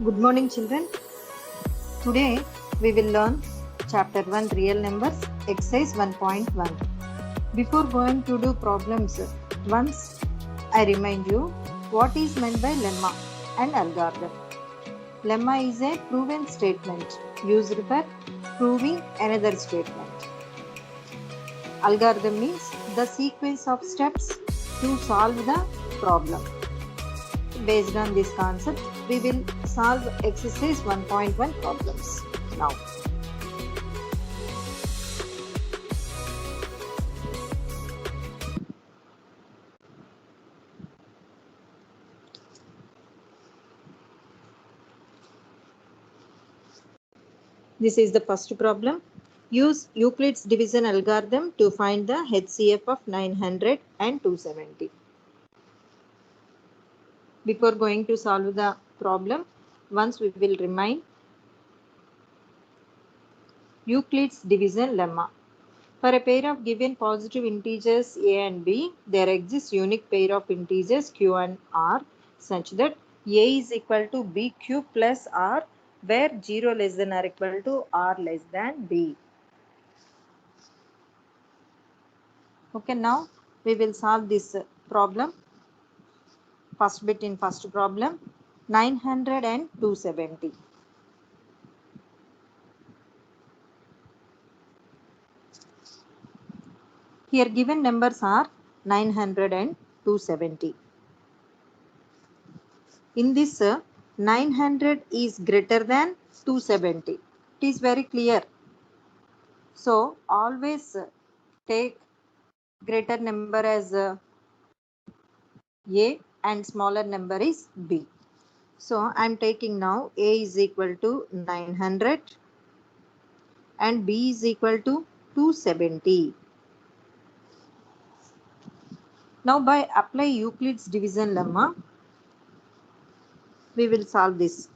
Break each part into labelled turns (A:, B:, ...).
A: Good morning, children. Today we will learn chapter 1 real numbers exercise 1.1. Before going to do problems, once I remind you what is meant by lemma and algorithm. Lemma is a proven statement used for proving another statement. Algorithm means the sequence of steps to solve the problem. Based on this concept, we will solve exercise 1.1 problems now. This is the first problem. Use Euclid's division algorithm to find the HCF of 900 and 270. Before going to solve the problem, once we will remind Euclid's division lemma. For a pair of given positive integers a and b, there exists unique pair of integers q and r such that a is equal to bq plus r, where 0 less than or equal to r less than b. Okay, now we will solve this problem. First bit in first problem, 900 and 270. Here given numbers are 900 and 270. In this, 900 is greater than 270. It is very clear. So, always take greater number as A and smaller number is B. So, I am taking now A is equal to 900 and B is equal to 270. Now, by apply Euclid's division lemma, we will solve this.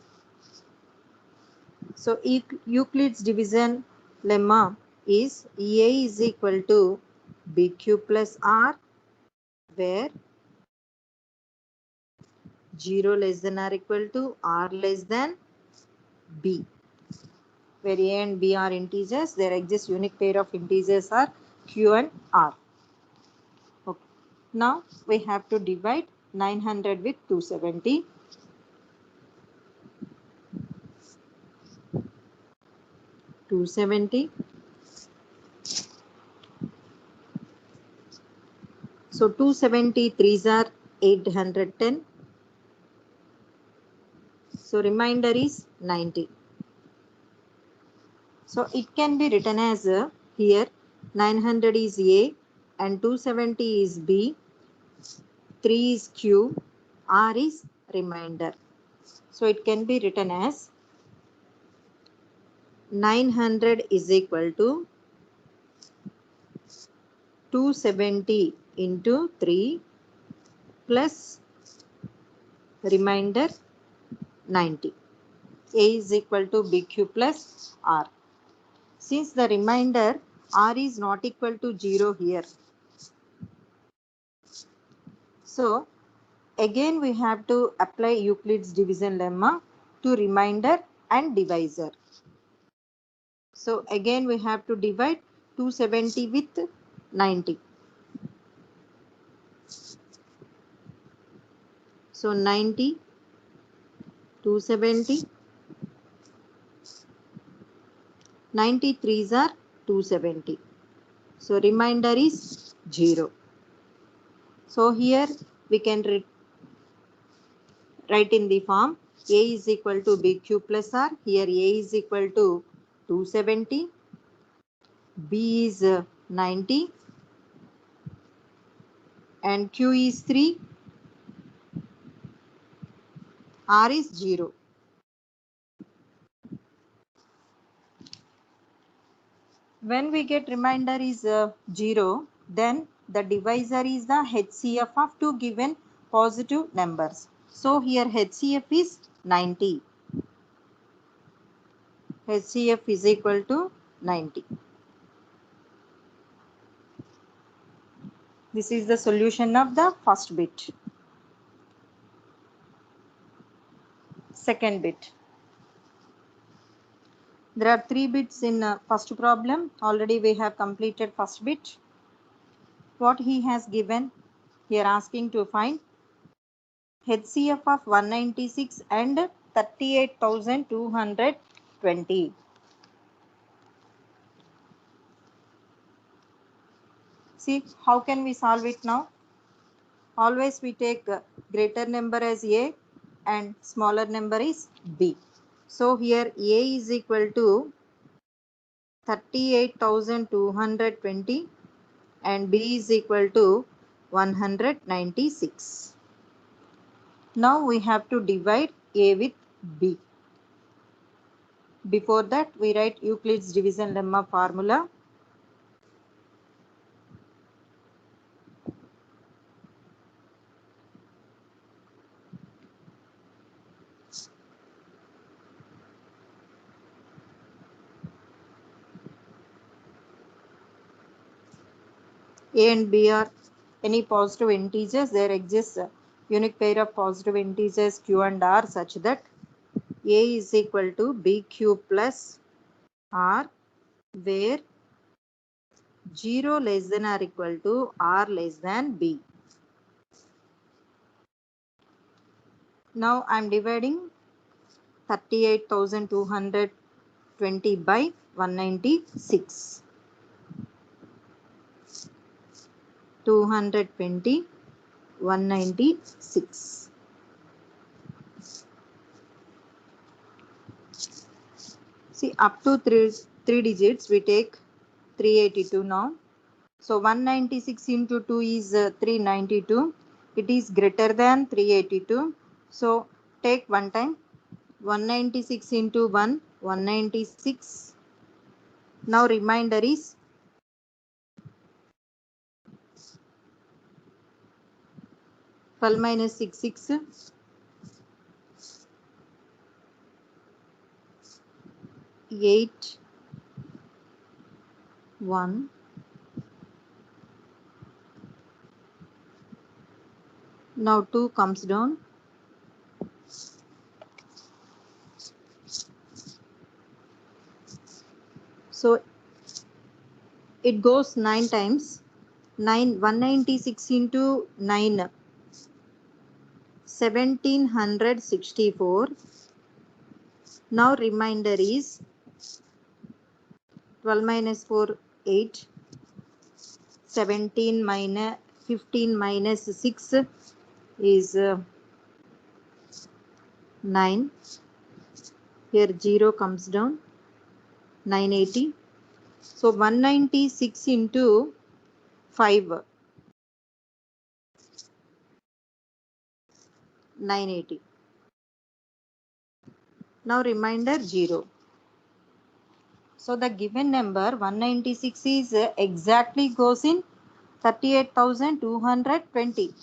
A: So, Euclid's division lemma is A is equal to BQ plus R, where 0 less than or equal to R less than B. Where A and B are integers, there exists unique pair of integers are Q and R. Okay. Now, we have to divide 900 with 270. So 273s are 810. So remainder is 90. So it can be written as here 900 is A and 270 is B, 3 is Q, R is remainder. So it can be written as 900 is equal to 270 into 3 plus remainder 90. A is equal to BQ plus R. Since the remainder R is not equal to 0 here, so again we have to apply Euclid's division lemma to remainder and divisor. So again we have to divide 270 with 90. So 90, 270, 93s are 270. So remainder is 0. So here we can write in the form A is equal to BQ plus R. Here A is equal to 270, B is 90 and Q is 3, R is 0. When we get remainder is 0, then the divisor is the HCF of two given positive numbers. So here HCF is 90. HCF is equal to 90. This is the solution of the first bit. Second bit. There are 3 bits in first problem. Already we have completed first bit. What he has given, here asking to find HCF of 196 and 38,220. See, how can we solve it now? Always we take greater number as A and smaller number is B. So here A is equal to 38,220 and B is equal to 196. Now we have to divide A with B. Before that we write Euclid's division lemma formula. A and B are any positive integers. There exists a unique pair of positive integers Q and R such that A is equal to BQ plus R, where 0 less than or equal to R less than B. Now I am dividing 38,220 by 196. 220, 196. See, up to three digits we take 382 now. So 196 into 2 is 392. It is greater than 382. So take one time. 196 into 1, 196. Now remainder is 12 minus 6, 6. 8, 1. Now 2 comes down. So it goes 9 times. 196 into 9, 1764. Now remainder is 12 minus 4, 8. 17 minus 15 minus 6 is 9. Here 0 comes down. 980. So 196 into 5. 980. Now remainder 0. So the given number 196 is exactly goes in 38,220.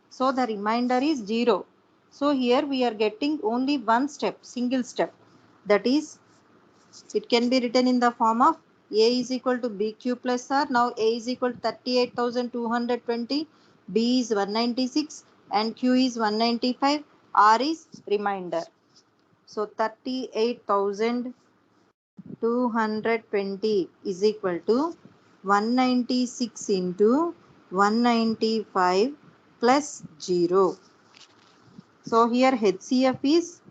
A: So the remainder is 0. So here we are getting only one step, single step. That is, it can be written in the form of A is equal to BQ plus R. Now A is equal to 38,220. B is 196 and Q is 195. R is remainder. So 38,220 is equal to 196 into 195 plus 0. So here HCF is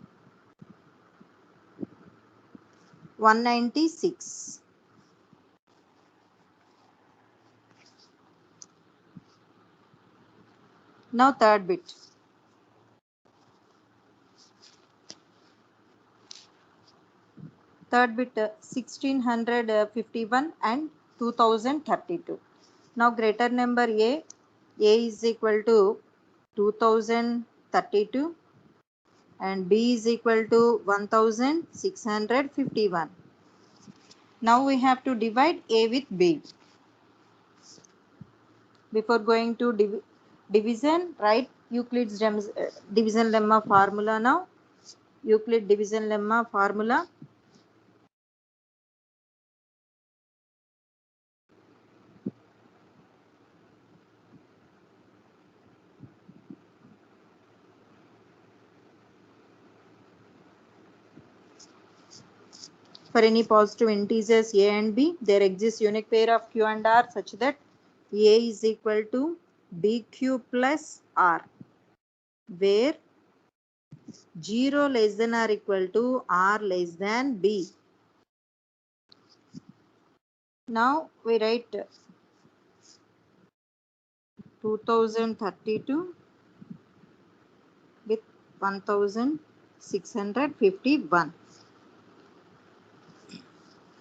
A: 196. Now third bit. Third bit 1651 and 2032. Now greater number A is equal to 2032 and B is equal to 1651. Now we have to divide A with B. Before going to division, write Euclid's division lemma formula now. Euclid division lemma formula. For any positive integers a and b, there exists unique pair of q and r such that a is equal to bq plus r, where 0 less than or equal to r less than b. Now we write 2032 with 1651.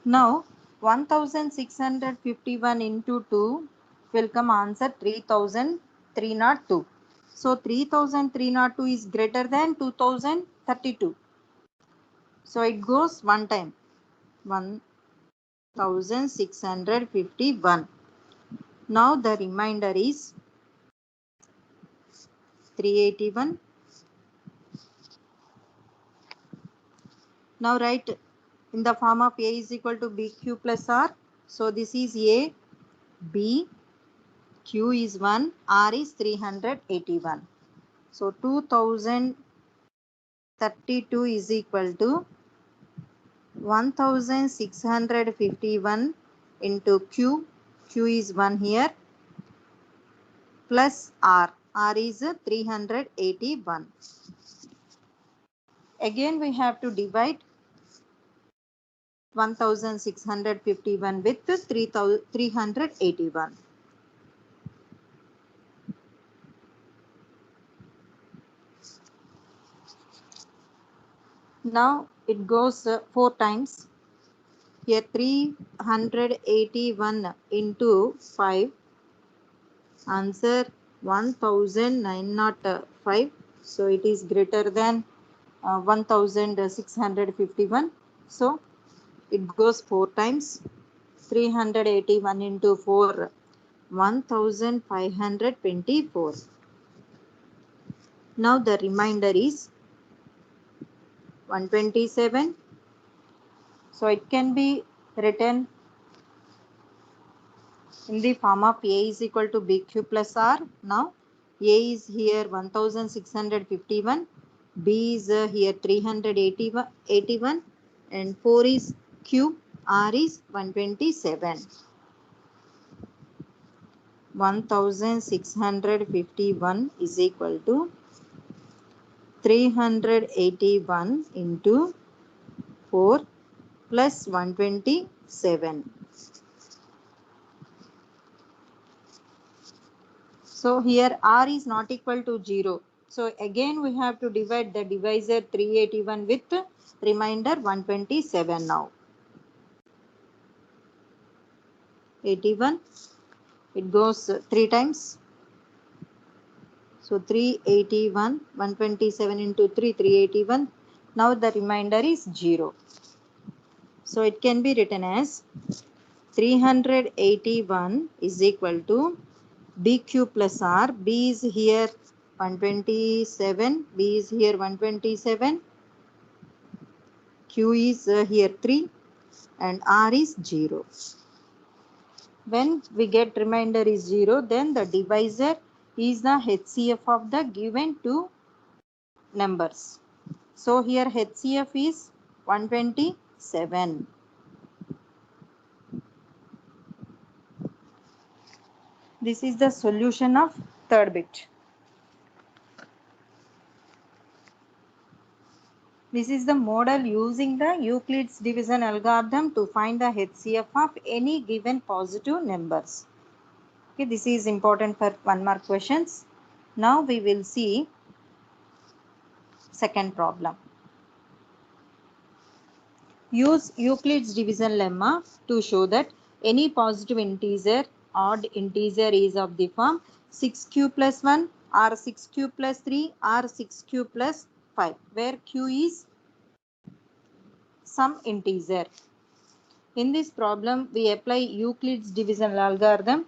A: Now 1651 into 2 will come answer 3302. So 3302 is greater than 2032. So it goes one time, 1651. Now the remainder is 381. Now write in the form of a is equal to bq plus r. So this is a, b, q is 1, r is 381. So 2032 is equal to 1651 into q, q is 1 here, plus r, r is 381. Again we have to divide 1651 with 381. Now it goes 4 times. Here 381 into 5, answer 1905. So it is greater than 1651. So it goes 4 times. 381 into 4, 1524. Now the remainder is 127. So it can be written in the form of a is equal to bq plus r. Now a is here 1651, b is here 381, and 4 is q, r is 127. 1651 is equal to 381 into 4 plus 127. So here r is not equal to 0. So again we have to divide the divisor 381 with remainder 127 now. 81, it goes 3 times. So 381, 127 into 3, 381. Now the remainder is 0. So it can be written as 381 is equal to bq plus r. B is here 127, b is here 127, q is here 3, and r is 0. When we get remainder is 0, then the divisor is the HCF of the given two numbers. So here HCF is 127. This is the solution of third bit. This is the model using the Euclid's division algorithm to find the HCF of any given positive numbers. Okay, this is important for 1 mark questions. Now we will see second problem. Use Euclid's division lemma to show that any positive integer, odd integer is of the form 6q plus 1 or 6q plus 3 or 6q plus 5, where q is some integer. In this problem, we apply Euclid's division algorithm.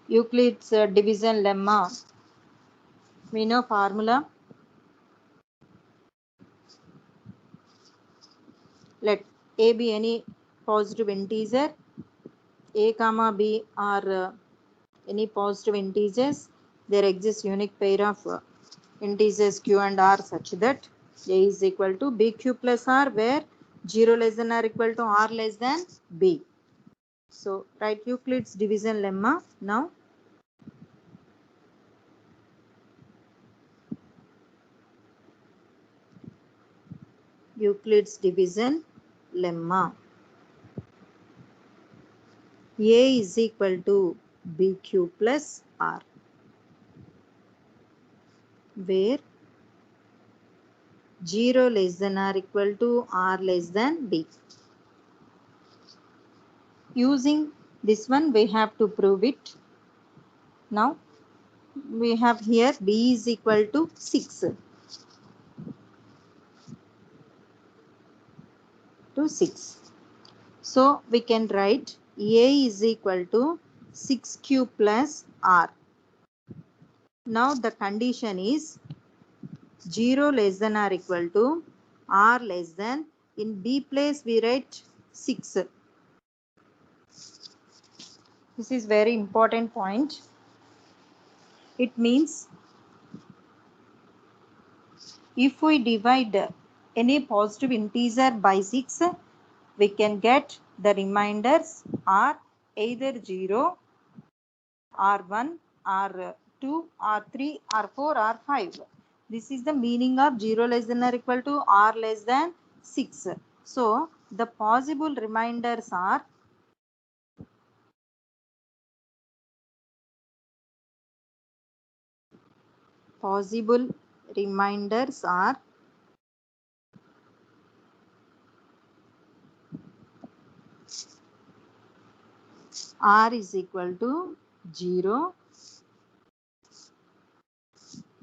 A: Euclid's division lemma, we know formula. Let a be any positive integer, a comma b are any positive integers. There exists unique pair of integers q and r such that a is equal to bq plus r, where 0 less than or equal to R less than B. So write Euclid's division lemma now. Euclid's division lemma. A is equal to BQ plus R, where 0 less than or equal to R less than B. Using this one we have to prove it. Now we have here B is equal to 6 to 6. So we can write A is equal to 6Q plus R. Now the condition is 0 less than or equal to R less than. In B place we write 6. This is very important point. It means if we divide any positive integer by 6, we can get the remainders are either 0, or 1, or 2, or 3, or 4, or 5. This is the meaning of 0 less than or equal to R less than 6. So the possible remainders are R is equal to 0,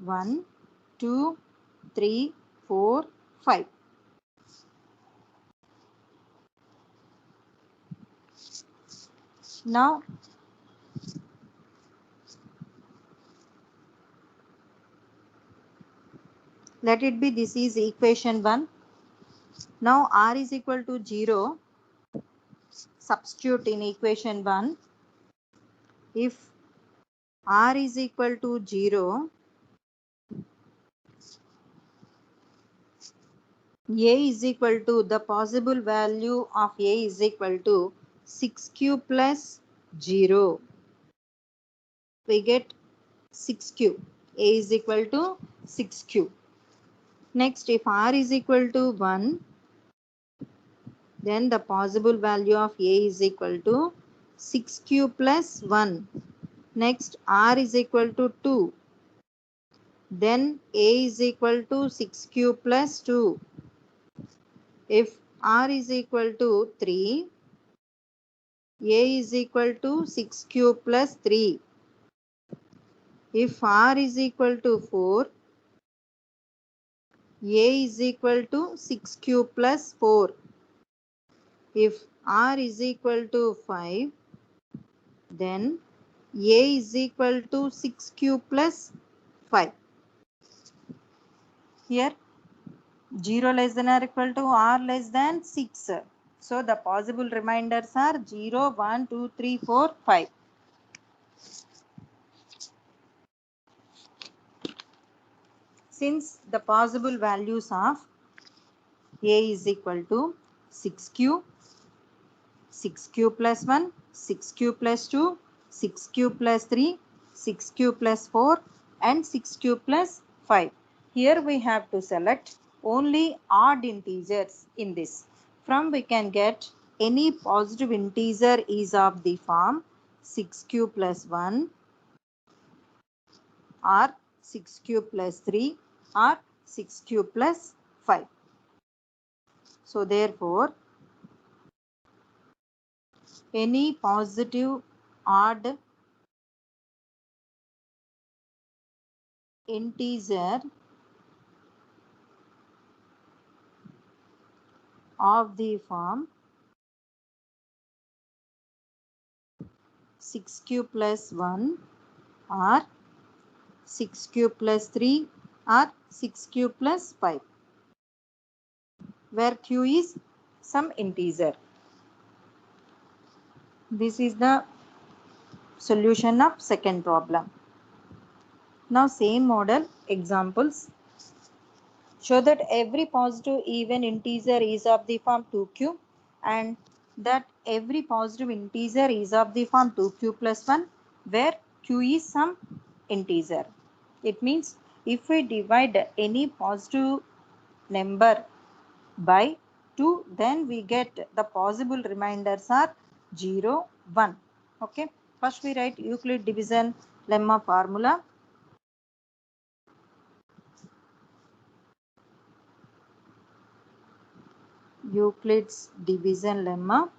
A: 1, 2, 3, 4, 5. Now let it be, this is equation 1. Now R is equal to 0. Substitute in equation 1. If R is equal to 0, A is equal to, the possible value of A is equal to 6Q plus 0. We get 6Q. A is equal to 6Q. Next, if R is equal to 1, then the possible value of A is equal to 6Q plus 1. Next, R is equal to 2. Then A is equal to 6Q plus 2. If R is equal to 3, A is equal to 6Q plus 3. If R is equal to 4, A is equal to 6Q plus 4. If R is equal to 5, then A is equal to 6Q plus 5. Here 0 less than or equal to R less than 6. So the possible remainders are 0, 1, 2, 3, 4, 5. Since the possible values of A is equal to 6Q, 6Q plus 1, 6Q plus 2, 6Q plus 3, 6Q plus 4, and 6Q plus 5. Here we have to select only odd integers in this. From we can get any positive integer is of the form 6Q plus 1, or 6Q plus 3, or 6Q plus 5. So therefore, any positive odd integer of the form 6Q plus 1, or 6Q plus 3, or 6Q plus 5, where Q is some integer. This is the solution of second problem. Now same model examples Show that every positive even integer is of the form 2q and that every positive integer is of the form 2q plus 1 where q is some integer. It means if we divide any positive number by 2, then we get the possible remainders are 0, 1. Okay. First we write Euclid division lemma formula. Euclid's division lemma.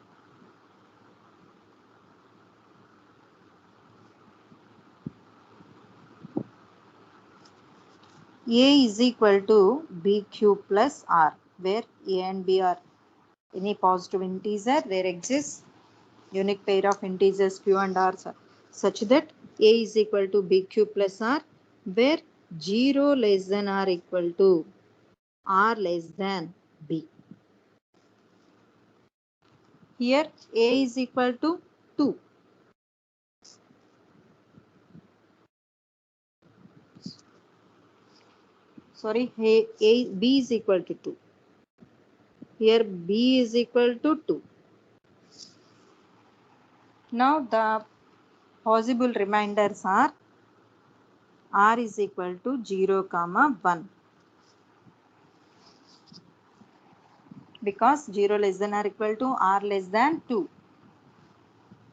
A: A is equal to BQ plus R, where A and B are any positive integer. There exists unique pair of integers Q and R such that A is equal to BQ plus R, where 0 less than or equal to R less than B. Here A is equal to 2. Sorry, B is equal to 2. Here B is equal to 2. Now the possible remainders are R is equal to 0, 1. Because 0 less than or equal to R less than 2.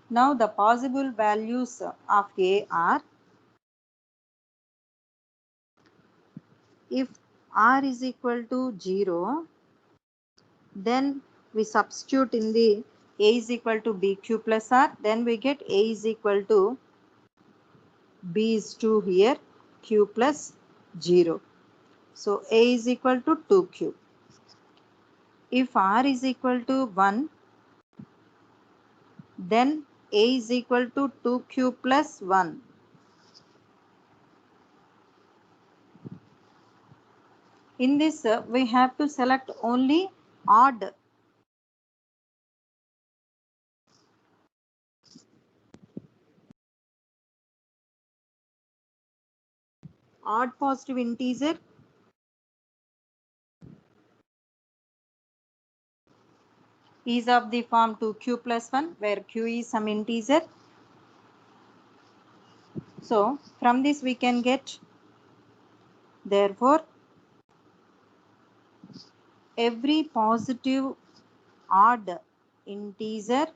A: Now the possible values of A are, if R is equal to 0, then we substitute in the A is equal to BQ plus R, then we get A is equal to B is 2 here, Q plus 0. So A is equal to 2Q. If R is equal to 1, then A is equal to 2Q plus 1. In this, we have to select only odd positive integer is of the form 2q plus 1, where q is some integer. So from this we can get, therefore every positive odd integer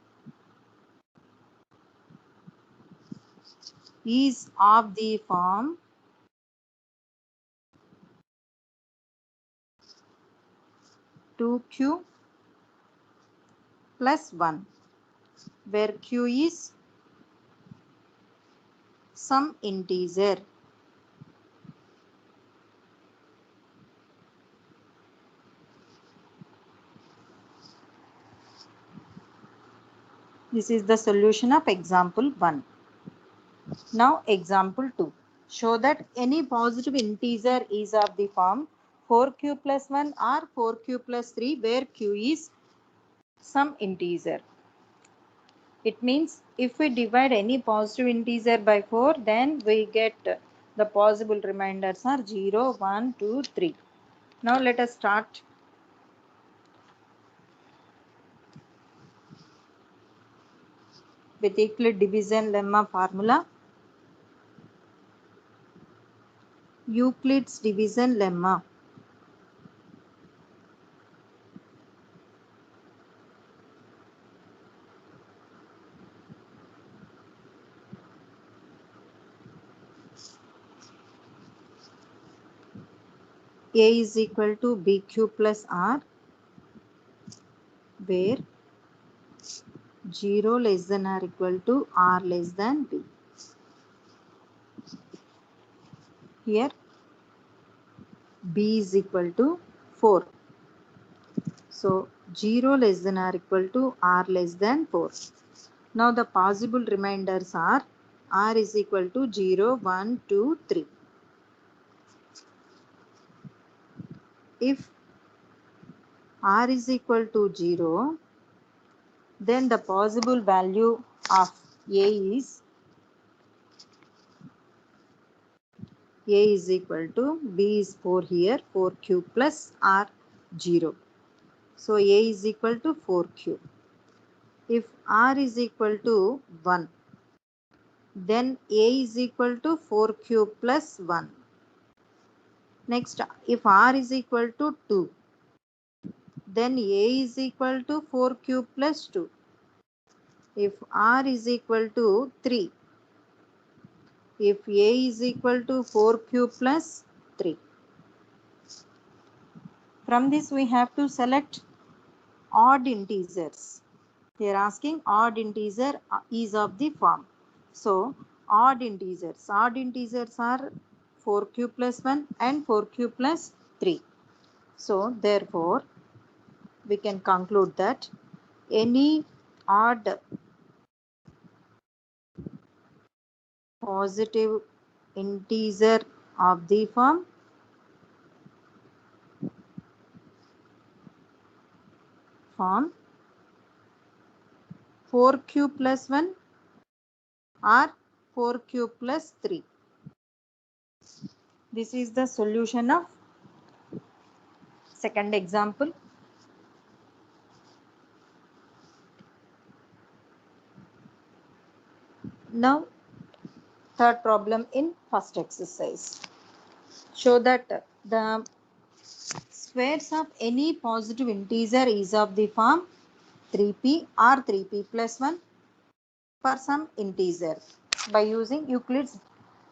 A: is of the form 2q plus 1, where q is some integer. This is the solution of example 1. Now example 2. Show that any positive integer is of the form 4q plus 1 or 4q plus 3, where q is some integer. It means if we divide any positive integer by 4, then we get the possible remainders are 0, 1, 2, 3. Now let us start. With Euclid division lemma formula. Euclid's division lemma. A is equal to BQ plus R, where 0 less than or equal to R less than B. Here B is equal to 4. So 0 less than or equal to R less than 4. Now the possible remainders are R is equal to 0, 1, 2, 3. If R is equal to 0, then the possible value of A is A is equal to, B is 4 here, 4 cube plus R 0. So A is equal to 4 cube. If R is equal to 1, then A is equal to 4 cube plus 1. Next, if R is equal to 2, then A is equal to 4 cube plus 2. If R is equal to 3, if A is equal to 4 cube plus 3. From this we have to select odd integers. They are asking odd integer is of the form. So odd integers are 4 cube plus 1 and 4 cube plus 3. So therefore we can conclude that any odd positive integer of the form 4 cube plus 1 or 4 cube plus 3. This is the solution of second example. Now third problem in first exercise. Show that the squares of any positive integer is of the form 3p or 3p plus 1 for some integer by using Euclid's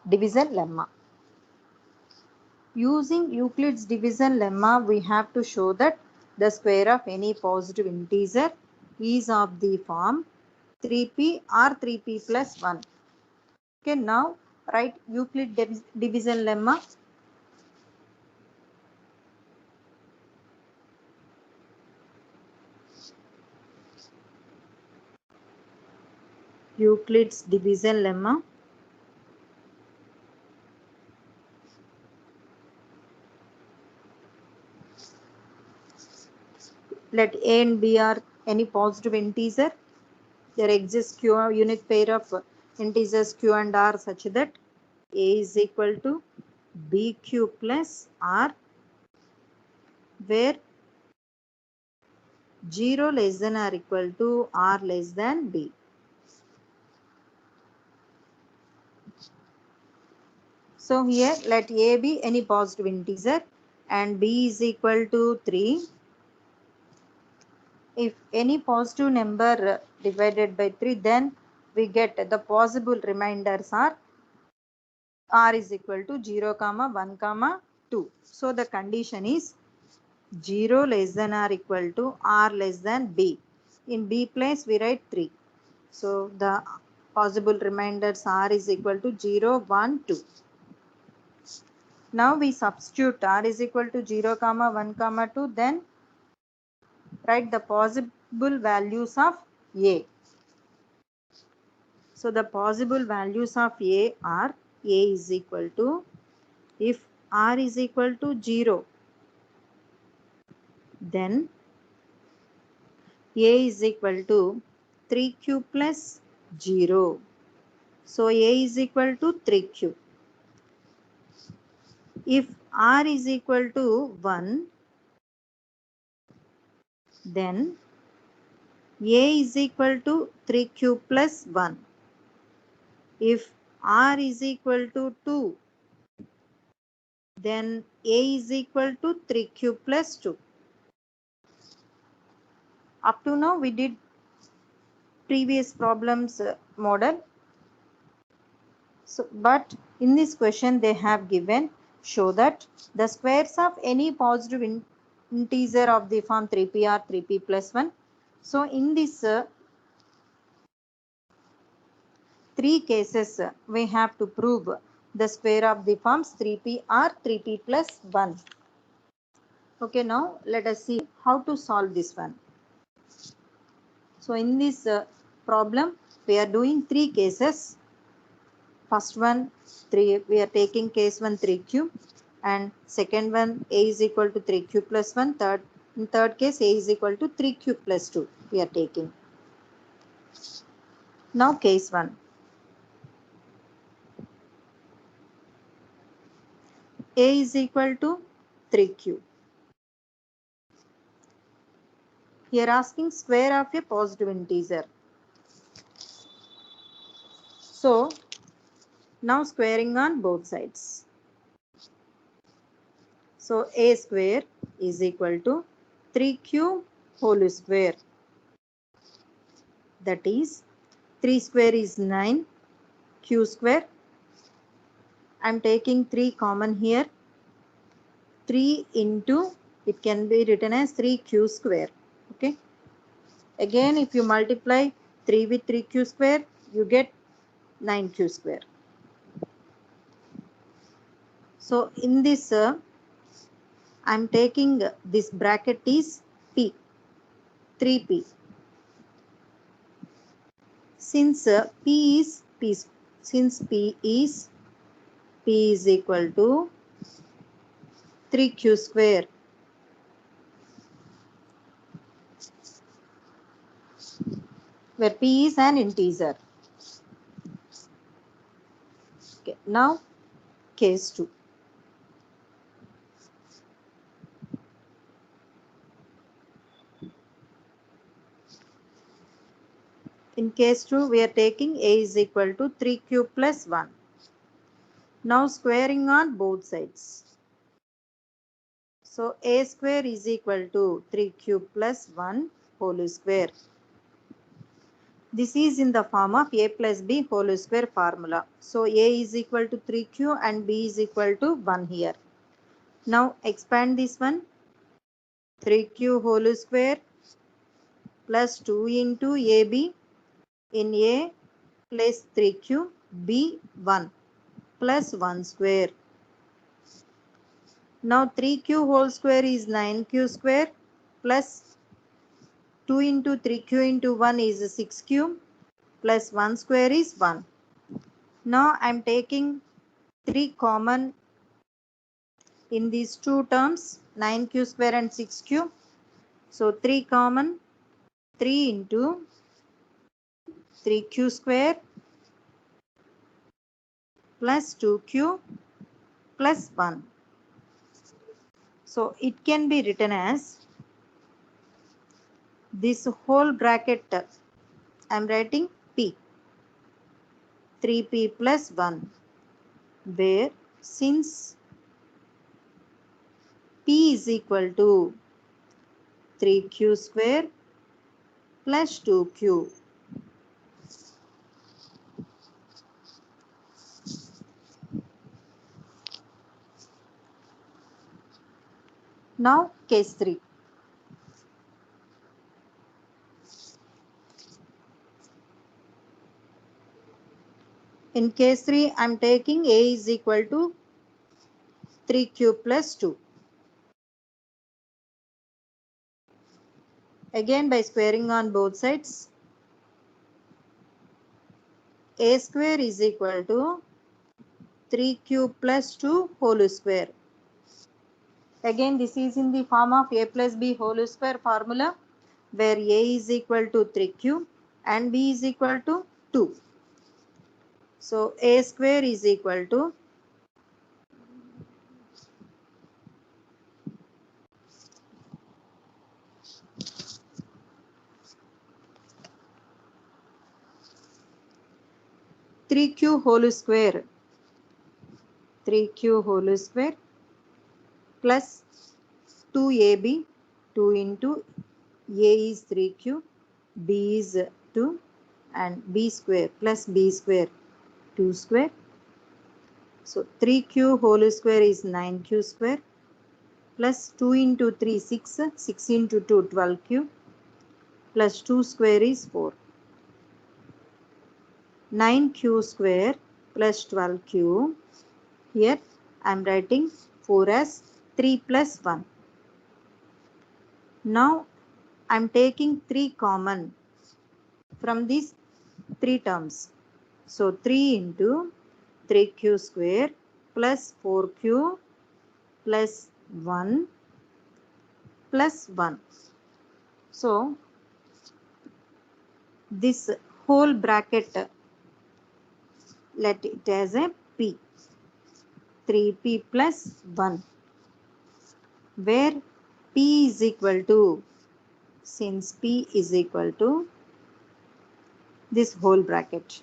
A: division lemma. Using Euclid's division lemma, we have to show that the square of any positive integer is of the form 3p or 3p plus 1. Okay, now write Euclid division lemma. Euclid's division lemma. Let A and B are any positive integer. There exists Q unit pair of integers Q and R such that A is equal to BQ plus R, where 0 less than or equal to R less than B. So here let A be any positive integer and B is equal to 3. If any positive number divided by 3, then we get the possible remainders are R is equal to 0, 1, 2. So the condition is 0 less than or equal to R less than B. In B place we write 3. So the possible remainders R is equal to 0, 1, 2. Now we substitute R is equal to 0, 1, 2. Then write the possible values of A. So the possible values of A are A is equal to, if R is equal to 0, then A is equal to 3 cube plus 0. So A is equal to 3 cube. If R is equal to 1, then A is equal to 3 cube plus 1. If R is equal to 2, then A is equal to 3 cube plus 2. Up to now we did previous problems model. So, but in this question they have given, show that the squares of any positive integer of the form 3p or 3p plus 1. So in this three cases we have to prove the square of the forms 3p or 3p plus 1. Okay, now let us see how to solve this one. So in this problem we are doing three cases. First one 3, we are taking case 1 3 cube, and second one A is equal to 3 cube plus 1. In third case A is equal to 3 cube plus 2 we are taking. Now case 1. A is equal to 3q. Here asking square of a positive integer. So now squaring on both sides. So a square is equal to 3q whole square. That is 3 square is 9, q square. I am taking 3 common here. 3 into, it can be written as 3q square. Okay. Again, if you multiply 3 with 3q square, you get 9q square. So in this, I am taking this bracket is p, 3p. Since p is equal to 3q square, where p is an integer. Okay, now case 2. In case 2, we are taking a is equal to 3q plus 1. Now squaring on both sides. So a square is equal to 3q plus 1 whole square. This is in the form of a plus b whole square formula. So a is equal to 3q and b is equal to 1 here. Now expand this one. 3q whole square plus 2 into ab. In a place 3q, b 1 plus 1 square. Now 3q whole square is 9q square plus 2 into 3q into 1 is 6q plus 1 square is 1. Now I am taking 3 common in these two terms, 9q square and 6q. So 3 common, 3 into 3q square plus 2q plus 1. So it can be written as this whole bracket, I am writing p, 3p plus 1, where since p is equal to 3q square plus 2q. Now case 3. In case 3, I am taking a is equal to 3q plus 2. Again by squaring on both sides, a square is equal to 3q plus 2 whole square. Again this is in the form of a plus b whole square formula, where a is equal to 3q and b is equal to 2. So a square is equal to 3q whole square, 3q whole square plus 2ab, 2 into a is 3q, b is 2 and b square plus b square 2 square. So 3q whole square is 9q square plus 2 into 3 6, 6 into 2 12q plus 2 square is 4. 9q square plus 12q. Here I am writing 4 as 3 plus 1. Now I am taking 3 common from these 3 terms. So 3 into 3q square plus 4q plus 1 plus 1. So this whole bracket, let it as a p. 3p plus 1, where p is equal to, since p is equal to this whole bracket,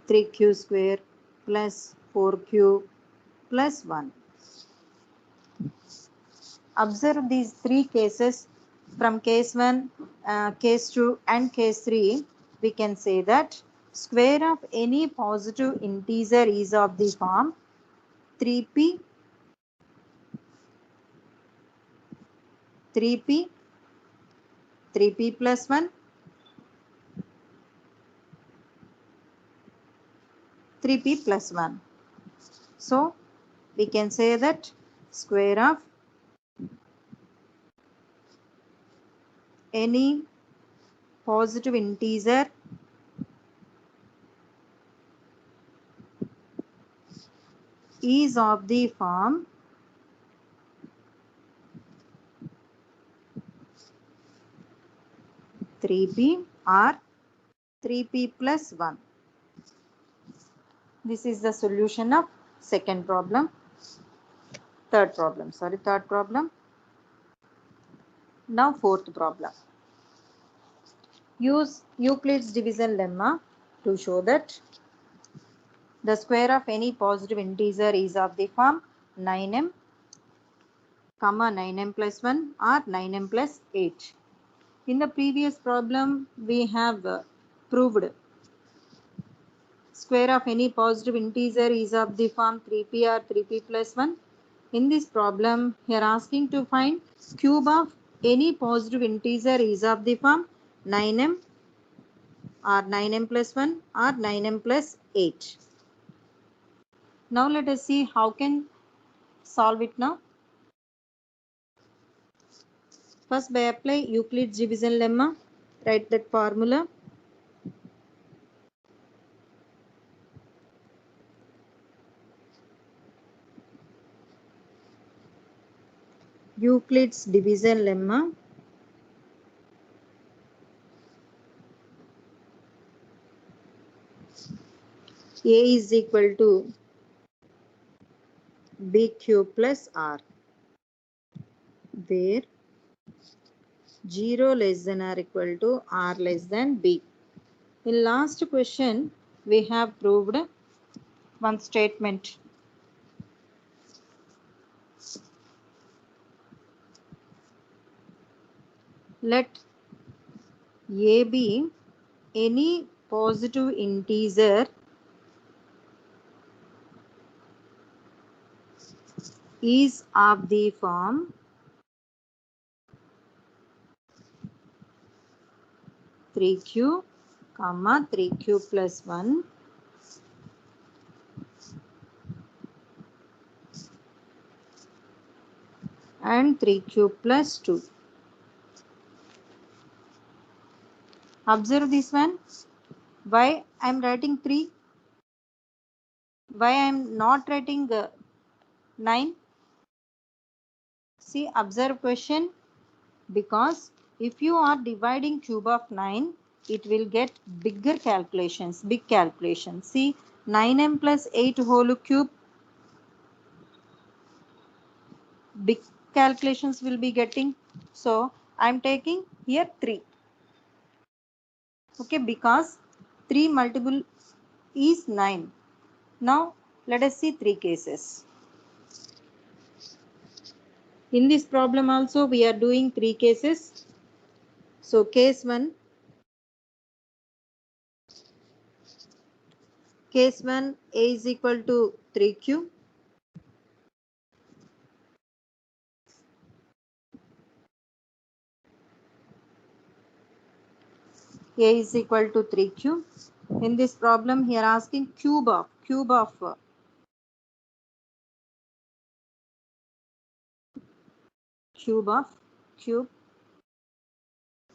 A: 3q square plus 4q plus 1. Observe these three cases. From case 1, case 2 and case 3, we can say that square of any positive integer is of the form 3p, 3p, 3p plus 1, 3p plus 1. So, we can say that square of any positive integer is of the form 3p or 3p plus 1. This is the solution of third problem. Now fourth problem. Use Euclid's division lemma to show that the square of any positive integer is of the form 9m, 9m plus 1 or 9m plus 8. In the previous problem, we have proved square of any positive integer is of the form 3p or 3p plus 1. In this problem, here asking to find cube of any positive integer is of the form 9m or 9m plus 1 or 9m plus 8. Now let us see how can solve it now. First, by apply Euclid's division lemma, write that formula. Euclid's division lemma. A is equal to b cube plus r, where 0 less than or equal to r less than b. In last question, we have proved one statement. Let a be any positive integer is of the form 3q, 3q plus 1 and 3q plus 2. Observe this one. Why I am writing 3? Why I am not writing 9? See, observe question. Because if you are dividing cube of 9, it will get big calculations. See, 9m plus 8 whole cube, big calculations will be getting. So, I am taking here 3. Okay, because 3 multiple is 9. Now, let us see 3 cases. In this problem also, we are doing 3 cases. So, case 1. Case 1, A is equal to 3q. A is equal to 3q. In this problem, here asking cube of cube.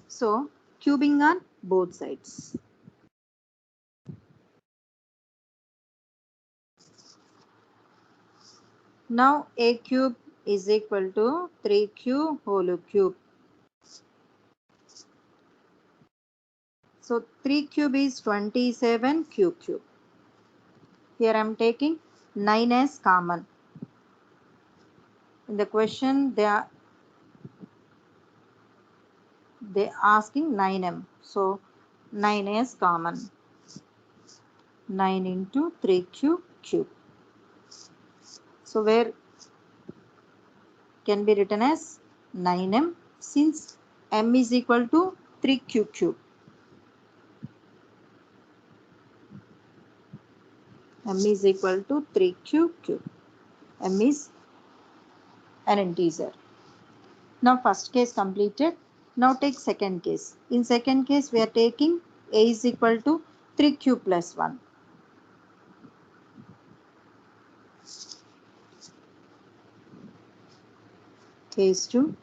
A: So, cubing on both sides. Now, a cube is equal to 3q whole cube. So, 3 cube is 27 q cube. Here I am taking 9 as common. In the question they asking 9m. So 9 as common. 9 into 3q cube. So where can be written as 9m since m is equal to 3q cube. M is equal to 3q cube. M is an integer. Now first case completed. Now take second case. In second case we are taking a is equal to 3q plus 1. Case 2.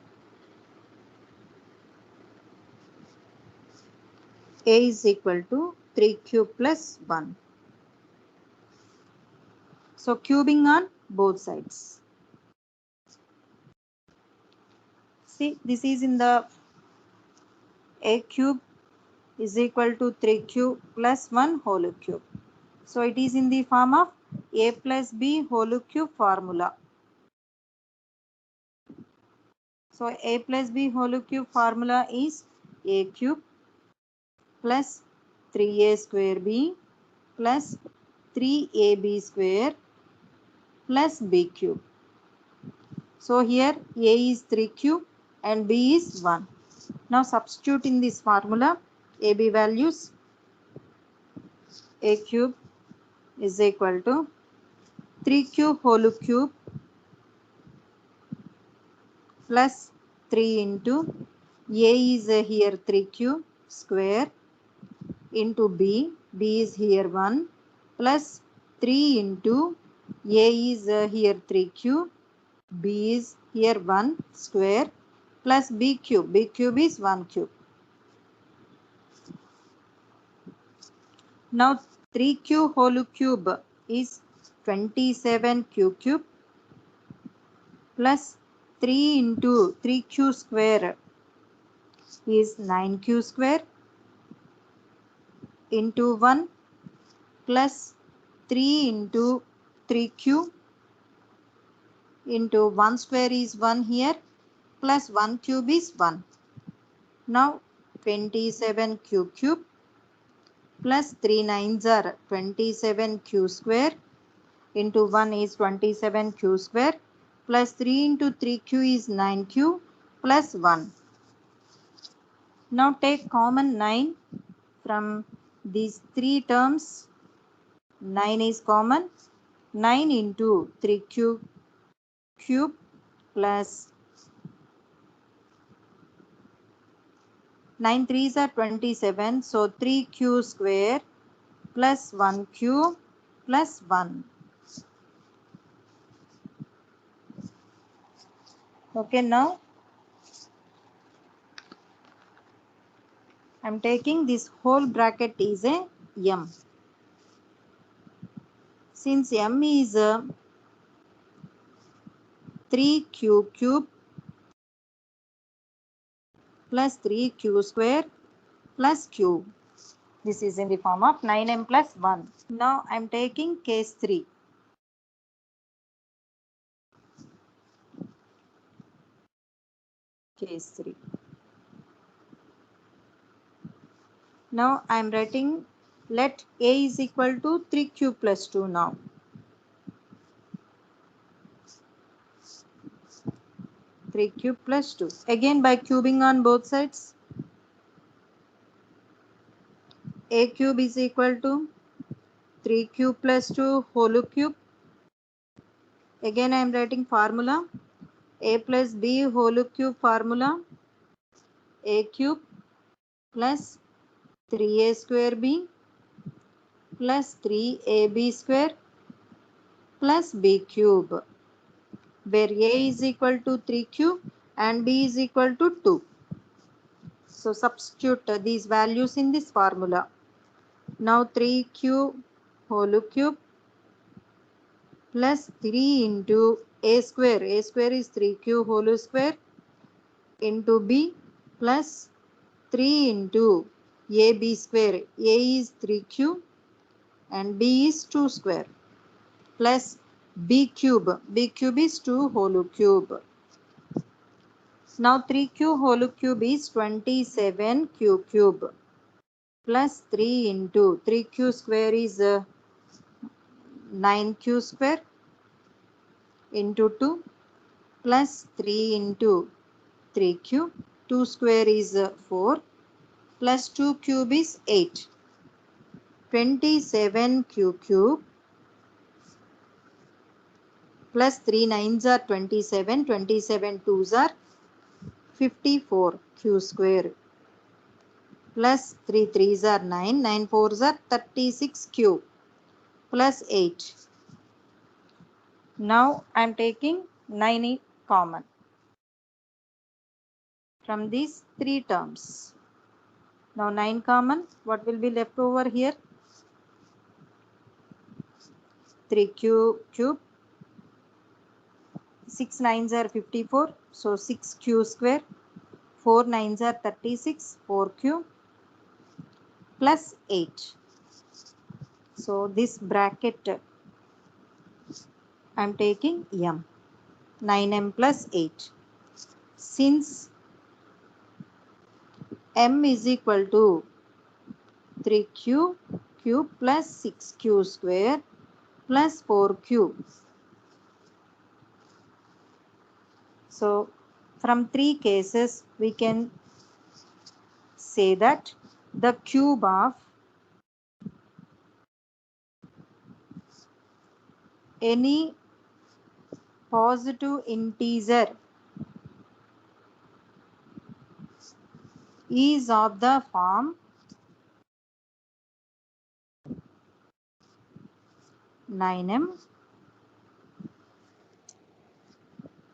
A: A is equal to 3q plus 1. So cubing on both sides. See, this is in the a cube is equal to 3q plus 1 whole cube. So it is in the form of a plus b whole cube formula. So a plus b whole cube formula is a cube plus 3a square b plus 3ab square plus b cube. So here a is 3q and b is 1. Now substitute in this formula ab values. A cube is equal to 3q whole cube plus 3 into a is here 3q square into b is here 1 plus 3 into a is here 3q, b is here 1 square plus b cube is 1 cube. Now 3q whole cube is 27q cube plus 3 into 3q square is 9q square into 1 plus 3 into 3q into 1 square is 1 here plus 1 cube is 1. Now 27q cube plus 3 nines are 27q square into 1 is 27q square plus 3 into 3q is 9q plus 1. Now take common 9 from these three terms. 9 is common. 9 into 3q cube plus 9 threes are 27. So 3q square plus 1q plus 1. Okay, now I am taking this whole bracket is a m. Since m is 3q cube plus 3q square plus q. This is in the form of 9m plus 1. Now I am taking case 3. Case 3. Now I am writing let a is equal to 3q plus 2 now. Three cube plus 2. Again by cubing on both sides. A cube is equal to 3q plus 2 whole cube. Again I am writing formula. A plus b whole cube formula. A cube plus 3a square b plus 3ab square plus b cube, where a is equal to 3q and b is equal to 2. So substitute these values in this formula. Now 3q whole cube plus 3 into a square is 3q whole square into b plus 3 into ab square. A is 3q and b is 2 square. plus b cube. B cube is 2 whole cube. Now 3q whole cube is 27q cube plus 3 into 3q square is 9q square into 2 plus 3 into 3q. 2 square is 4 plus 2 cube is 8. 27q cube plus 3 nines are 27. 27 twos are 54 q square plus 3 threes are 9. 9 fours are 36 q plus 8. Now I am taking 9 common from these three terms. Now 9 common, what will be left over here? 3q cube. 6 nines are 54, so 6q square. 4 nines are 36, 4q plus 8. So this bracket I am taking m. 9m plus 8. Since m is equal to 3q cube plus 6q square plus 4q. So from three cases we can say that the cube of any positive integer is of the form 9m,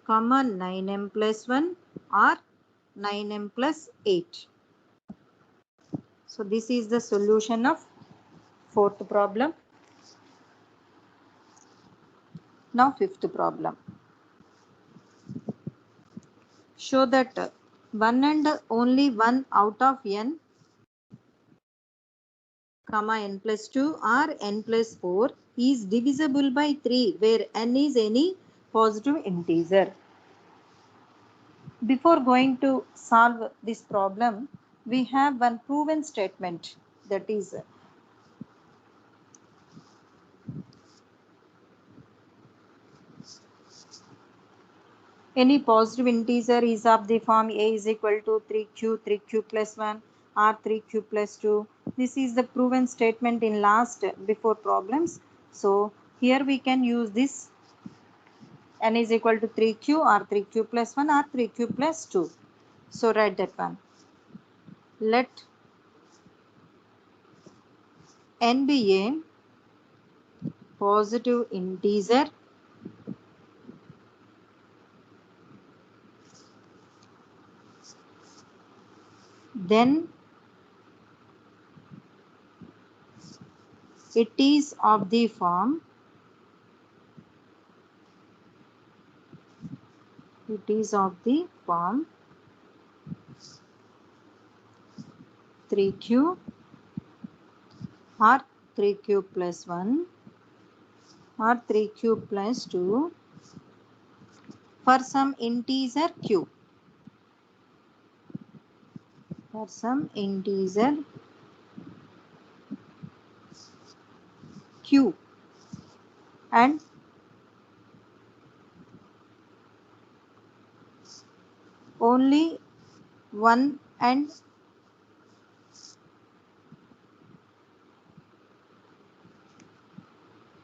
A: 9m plus 1 or 9m plus 8. So this is the solution of fourth problem. Now fifth problem. Show that 1 and only 1 out of n, n plus 2 or n plus 4 is divisible by 3 where n is any positive integer. Before going to solve this problem, we have one proven statement, that is any positive integer is of the form a is equal to 3q plus 1 or 3q plus 2. This is the proven statement in before problems. So here we can use this n is equal to 3q or 3q plus 1 or 3q plus 2. So write that one. Let n be a positive integer then it is of the form 3q or 3q plus 1 or 3q plus 2 for some integer q. For some integer q and only one and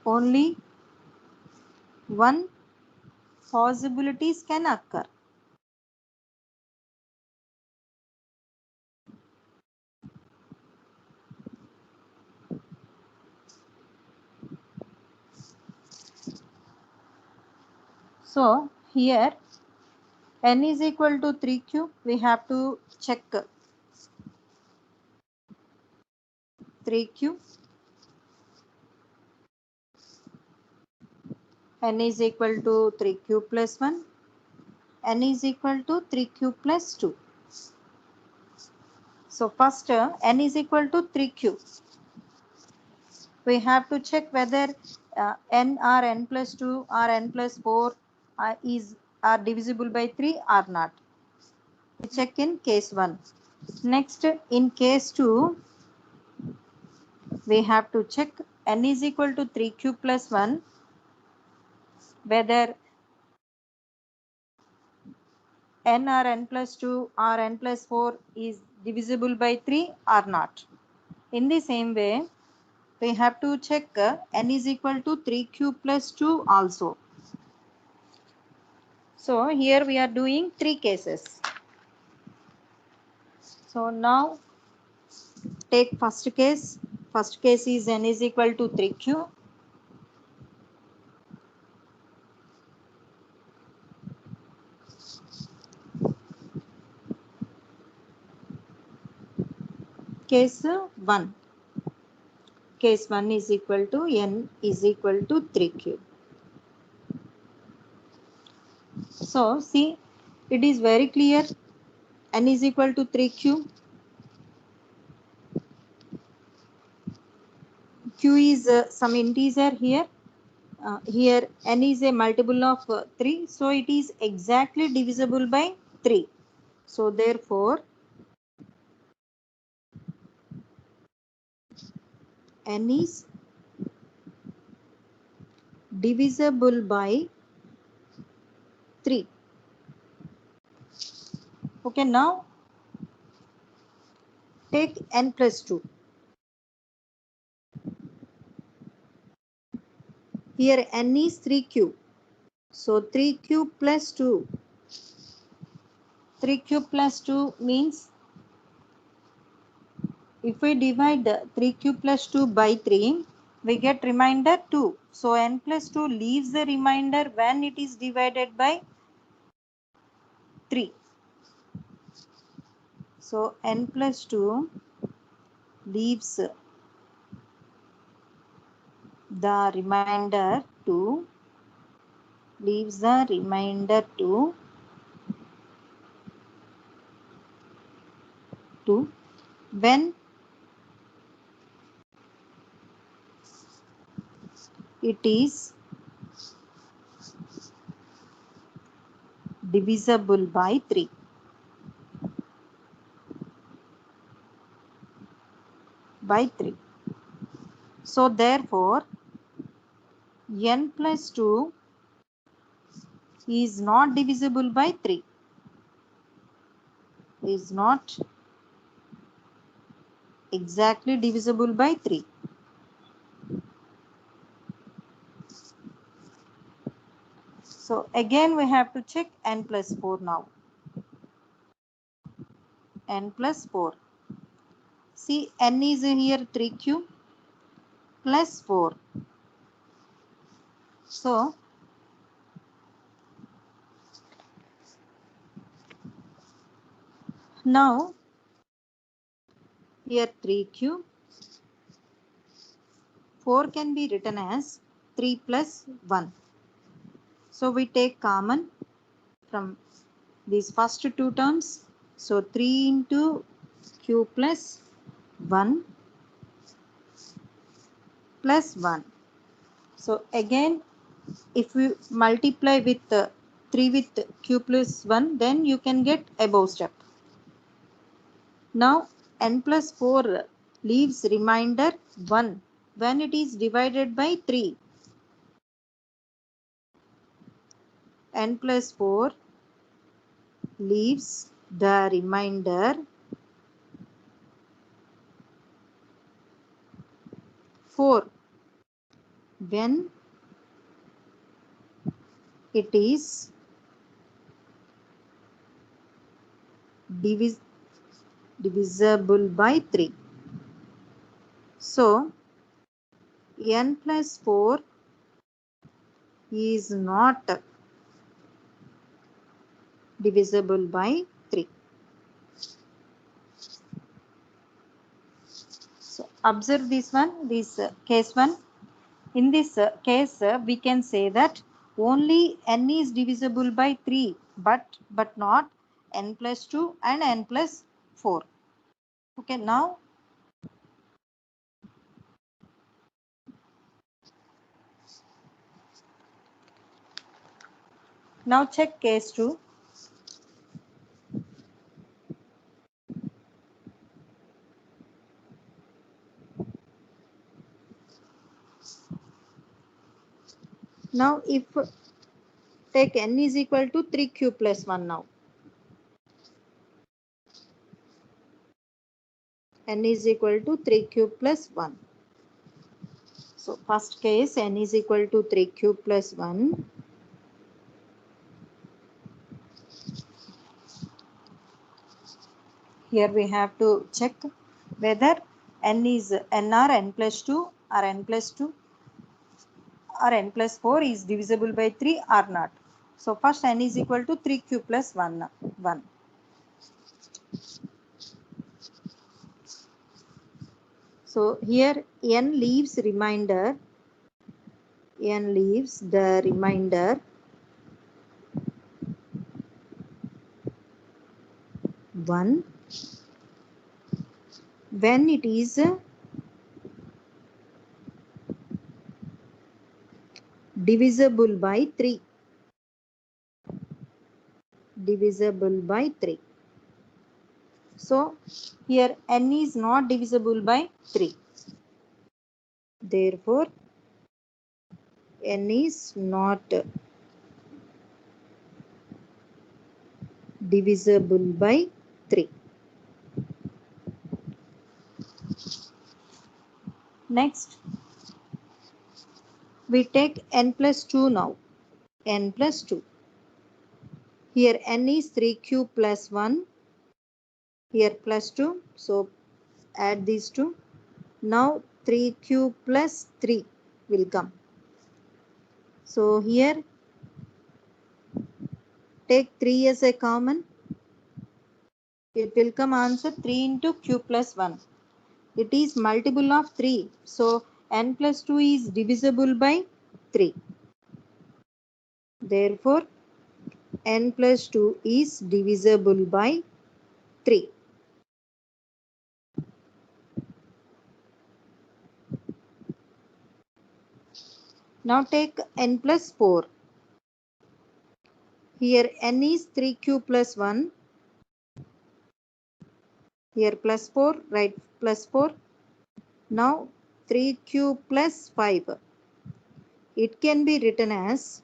A: only one possibilities can occur. So here n is equal to 3q, we have to check 3q. N is equal to 3q plus 1. N is equal to 3q plus 2. So first n is equal to 3q. We have to check whether n or n plus 2 or n plus 4 are divisible by 3 or not. We check in case 1. Next, in case 2, we have to check n is equal to 3 cube plus 1, whether n or n plus 2 or n plus 4 is divisible by 3 or not. In the same way, we have to check n is equal to 3 cube plus 2 also. So here we are doing 3 cases. So now take first case. First case is n is equal to 3 cube. Case 1. Case 1 is equal to n is equal to 3 cube. So see, it is very clear. N is equal to 3 cube. Q is some integer here. Here n is a multiple of 3. So it is exactly divisible by 3. So therefore, n is divisible by 3. Okay, now take n plus 2. Here n is 3 cube. So 3 cube plus 2. 3 cube plus 2 means if we divide 3 cube plus 2 by 3, we get remainder 2. So n plus 2 leaves the remainder when it is divided by 3. So n plus 2 leaves the remainder 2. Leaves the remainder 2 when it is divisible by 3. By 3. So therefore, n plus 2 is not divisible by 3. Is not exactly divisible by 3. So again we have to check n plus 4 now. N plus 4. See, n is here 3 cube plus 4. So now here 3 cube. 4 can be written as 3 plus 1. So we take common from these first two terms. So 3 into q plus 1 plus 1. So again, if we multiply with 3 with q plus 1, then you can get above step. Now n plus 4 leaves remainder 1 when it is divided by 3. N plus 4 leaves the remainder 4 when it is divisible by 3. So n plus 4 is not divisible by 3. So observe this one, this case 1. In this case, we can say that only n is divisible by 3, but not n plus 2 and n plus 4. Okay, Now check case 2. Now if take n is equal to 3 cube plus 1 now. N is equal to 3 cube plus 1. So first case n is equal to 3 cube plus 1. Here we have to check whether n is n or n plus 2 or n plus 2 or n plus 4 is divisible by 3 or not. So first n is equal to 3 cube plus 1. So here n leaves the remainder 1 when it is divisible by 3. So here n is not divisible by 3. Therefore n is not divisible by 3. Next we take n plus 2 now. N plus 2. Here n is 3 cube plus 1. Here plus 2. So add these two. Now 3 cube plus 3 will come. So here take 3 as a common. It will come answer 3 into cube plus 1. It is multiple of 3. So n plus 2 is divisible by 3. Therefore n plus 2 is divisible by 3. Now take n plus 4. Here n is 3 cube plus 1. Here plus 4, write plus 4. Now 3 cube plus 5. It can be written as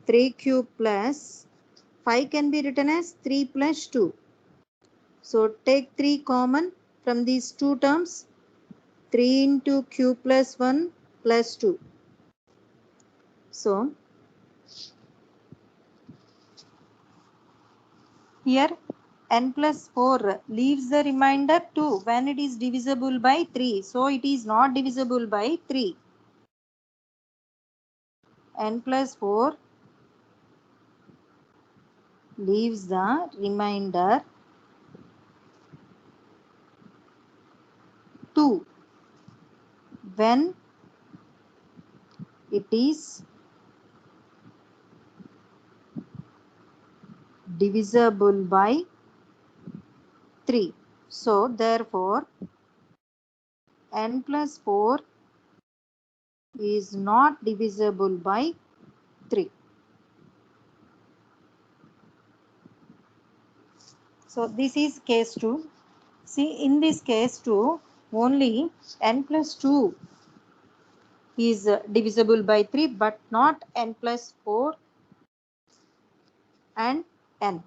A: 3 cube plus 5 can be written as 3 plus 2. So take 3 common from these two terms. 3 into cube plus 1 plus 2. So here n plus 4 leaves the remainder 2 when it is divisible by 3. So it is not divisible by 3. N plus 4 leaves the remainder 2 when it is divisible by 3. So therefore n plus 4 is not divisible by 3. So this is case 2. See, in this case 2 only n plus 2 is divisible by 3 but not n plus 4 and n.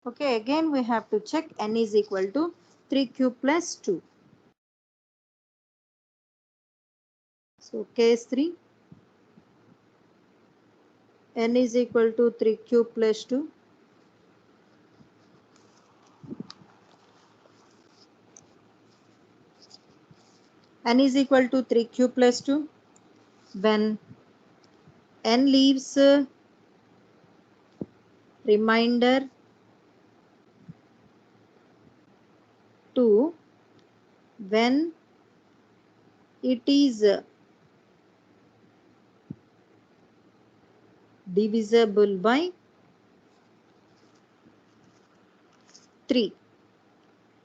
A: Okay, again we have to check n is equal to 3 cube plus 2. So case 3, n is equal to 3 cube plus 2. N is equal to 3 cube plus 2 when n leaves remainder 2 when it is divisible by 3.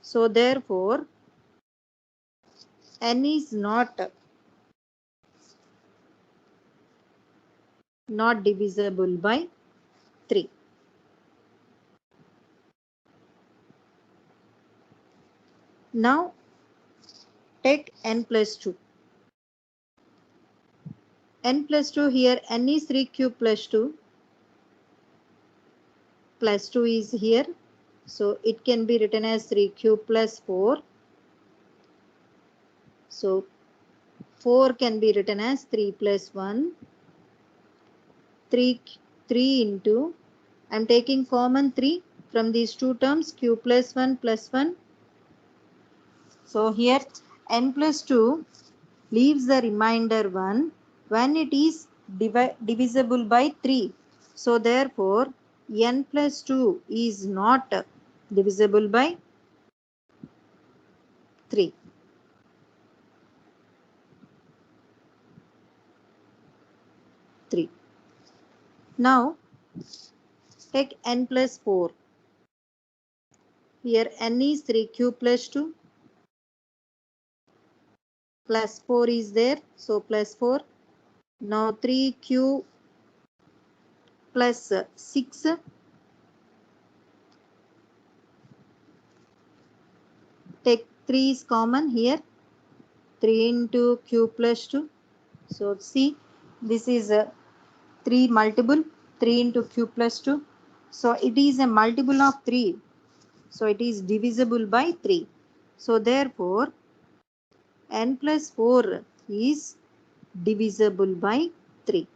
A: So therefore n is not not divisible by 3. Now take n plus 2. N plus 2 here, n is 3 cube plus 2. Plus 2 is here. So it can be written as 3 cube plus 4. So 4 can be written as 3 plus 1. 3 into, I am taking common 3 from these two terms, q plus 1 plus 1. So here n plus 2 leaves the remainder 1 when it is divisible by 3. So therefore n plus 2 is not divisible by 3. Now take n plus 4. Here n is 3 cube plus 2. Plus 4 is there. So plus 4. Now 3q plus 6. Take 3 is common here. 3 into q plus 2. So see, this is a 3 multiple. 3 into q plus 2. So it is a multiple of 3. So it is divisible by 3. So therefore n plus 4 is divisible by 3.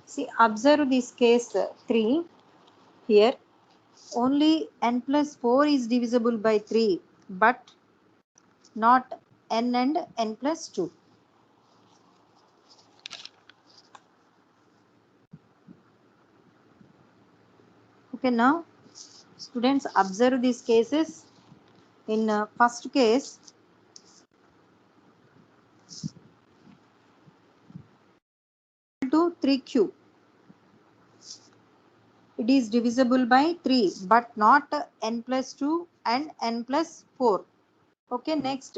A: See, observe this case 3. Here only n plus 4 is divisible by 3, but not n and n plus 2. Okay, now students observe these cases. In first case, to 3q. It is divisible by 3, but not n plus 2 and n plus 4. Okay, next,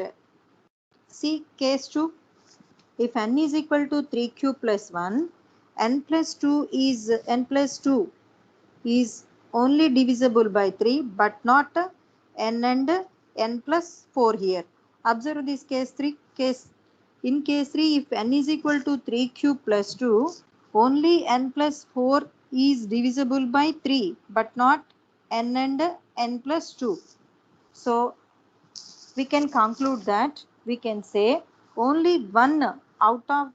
A: see case 2. If n is equal to 3q plus 1, n plus 2 is only divisible by 3, but not n and n plus 4 here. Observe this case 3. In case 3, if n is equal to 3q plus 2, only n plus 4 is divisible by 3, but not n and n plus 2. So we can conclude that we can say only one out of